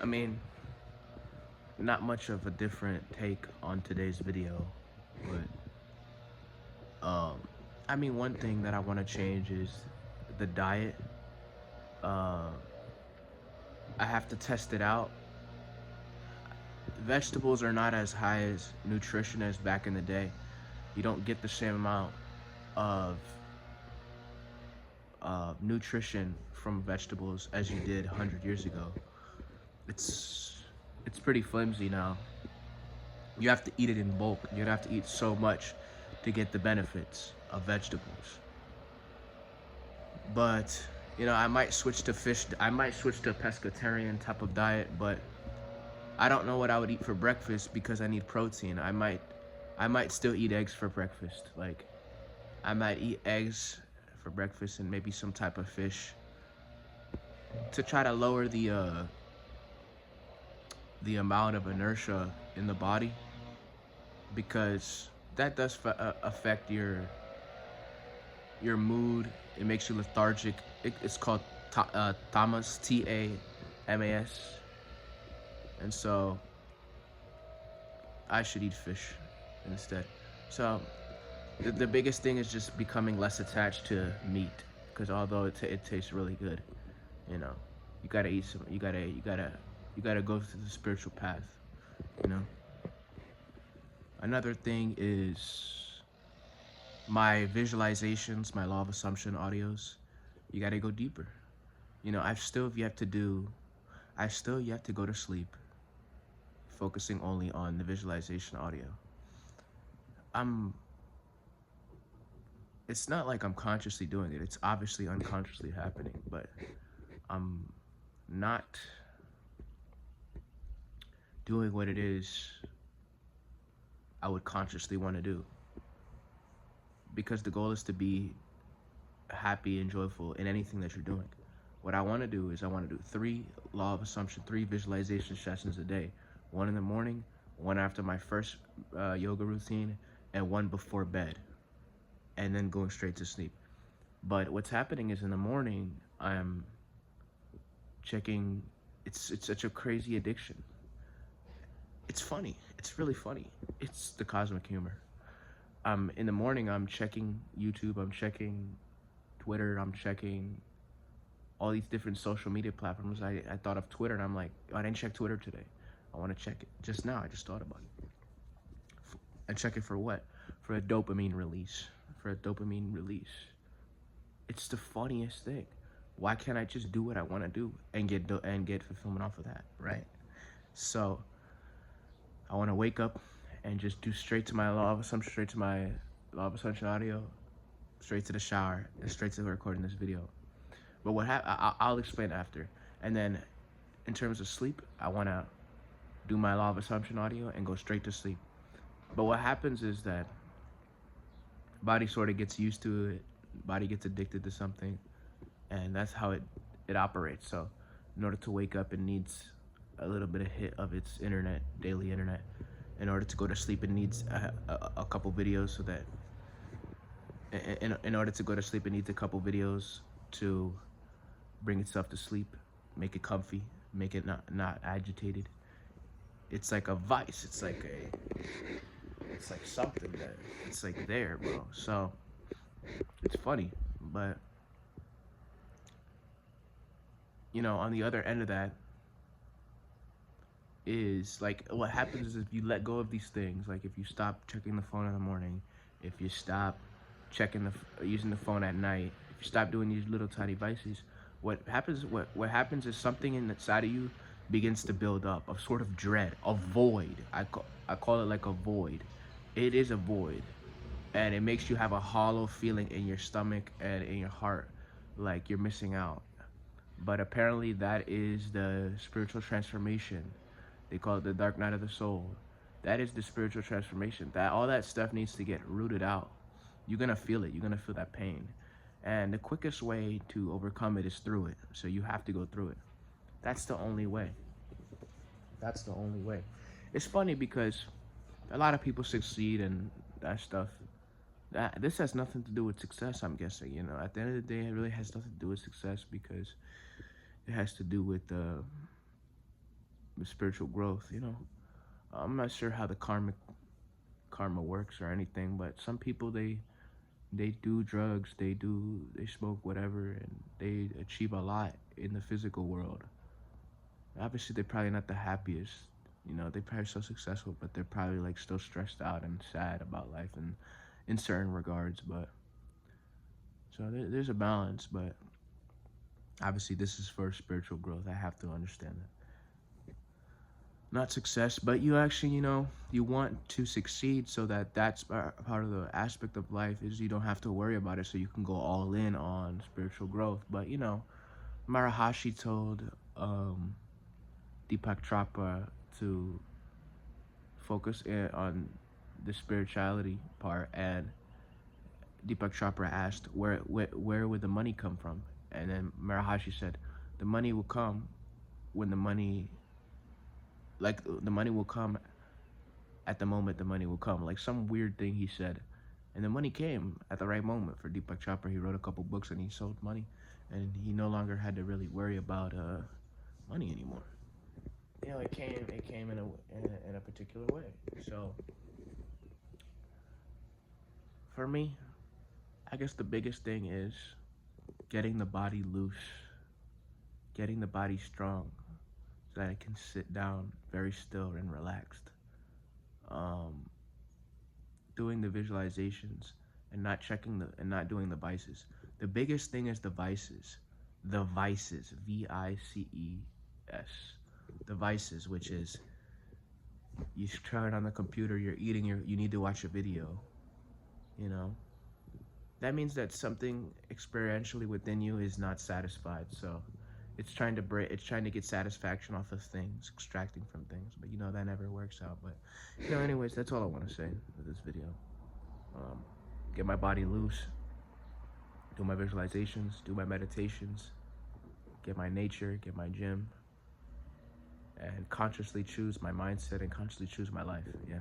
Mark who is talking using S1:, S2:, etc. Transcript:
S1: I mean, not much of a different take on today's video, but I mean, one thing that I want to change is the diet. Uh, I have to test it out. Vegetables are not as high as nutrition as back in the day. You don't get the same amount of nutrition from vegetables as you did 100 years ago. It's it's pretty flimsy now. You have to eat it in bulk. You have to eat so much to get the benefits of vegetables. But I might switch to fish. I might switch to a pescatarian type of diet, but I don't know what I would eat for breakfast because I need protein. I might still eat eggs for breakfast. Like I might eat eggs for breakfast and maybe some type of fish to try to lower the amount of inertia in the body, because that does affect your mood. It makes you lethargic. It's called tamas, TAMAS, and so I should eat fish instead. So the biggest thing is just becoming less attached to meat, because although it tastes really good, you know, you gotta eat some. You gotta go through the spiritual path. You know. Another thing is my visualizations, my law of assumption audios. You gotta go deeper. I've still yet to do. I still yet to go to sleep, focusing only on the visualization audio. I'm. It's not like I'm consciously doing it. It's obviously unconsciously happening, but I'm not doing what it is I would consciously want to do, because the goal is to be happy and joyful in anything that you're doing. What I want to do is I want to do 3 law of assumption, 3 visualization sessions a day. 1 in the morning, 1 after my first yoga routine, and 1 before bed, and then going straight to sleep. But what's happening is in the morning, I'm checking. It's such a crazy addiction. It's funny. It's really funny. It's the cosmic humor. In the morning, I'm checking YouTube. I'm checking Twitter. I'm checking all these different social media platforms. I thought of Twitter, and I'm like, oh, I didn't check Twitter today. I want to check it. Just now, I just thought about it. And check it for what? For a dopamine release. For a dopamine release. It's the funniest thing. Why can't I just do what I want to do and get fulfillment off of that, right? So I want to wake up and just do straight to my law of assumption, straight to my law of assumption audio, straight to the shower, and straight to recording this video. But I'll explain after. And then in terms of sleep, I want to do my law of assumption audio and go straight to sleep. But what happens is that body sort of gets used to it, body gets addicted to something, and that's how it operates. So in order to wake up, it needs a little bit of hit of its daily internet. In order to go to sleep, it needs a couple videos, so that in order to go to sleep, it needs a couple videos to bring itself to sleep, make it comfy, make it not agitated. It's like a vice. It's like something that it's like there, bro. So it's funny, but on the other end of that is like what happens is if you let go of these things, like if you stop checking the phone in the morning, if you stop using the phone at night, if you stop doing these little tiny vices, what happens is something inside of you begins to build up, a sort of dread, a void. I call it like a void. It is a void, and it makes you have a hollow feeling in your stomach and in your heart, like you're missing out. But apparently that is the spiritual transformation. They call it the dark night of the soul. That is the spiritual transformation. That all that stuff needs to get rooted out. You're gonna feel it. You're gonna feel that pain. And the quickest way to overcome it is through it. So you have to go through it. That's the only way. That's the only way. It's funny because a lot of people succeed and that stuff. This has nothing to do with success, I'm guessing. At the end of the day, it really has nothing to do with success, because it has to do with spiritual growth. I'm not sure how the karma works or anything, but some people they do drugs, they smoke whatever, and they achieve a lot in the physical world. Obviously, they're probably not the happiest. They're probably so successful, but they're probably like still stressed out and sad about life and in certain regards. But so there's a balance, but obviously this is for spiritual growth. I have to understand that. Not success, but you actually, you want to succeed, so that's part of the aspect of life is you don't have to worry about it, so you can go all in on spiritual growth. But Maharishi told Deepak Chopra to focus on the spirituality part, and Deepak Chopra asked where would the money come from, and then Maharishi said the money will come when the money will come at the moment the money will come, like some weird thing he said, and the money came at the right moment for Deepak Chopra. He wrote a couple books and he sold money, and he no longer had to really worry about money anymore. It came in a particular way. So for me, I guess the biggest thing is getting the body loose, getting the body strong, so that it can sit down very still and relaxed. Doing the visualizations and not doing the vices. The biggest thing is the vices. The vices, VICES. The vices, which is you try it on the computer, you're eating, you need to watch a video. That means that something experientially within you is not satisfied. So it's trying to get satisfaction off of things, extracting from things, but that never works out. But anyways, that's all I want to say with this video. Get my body loose, do my visualizations, do my meditations, get my nature, get my gym, and consciously choose my mindset and consciously choose my life. Yeah.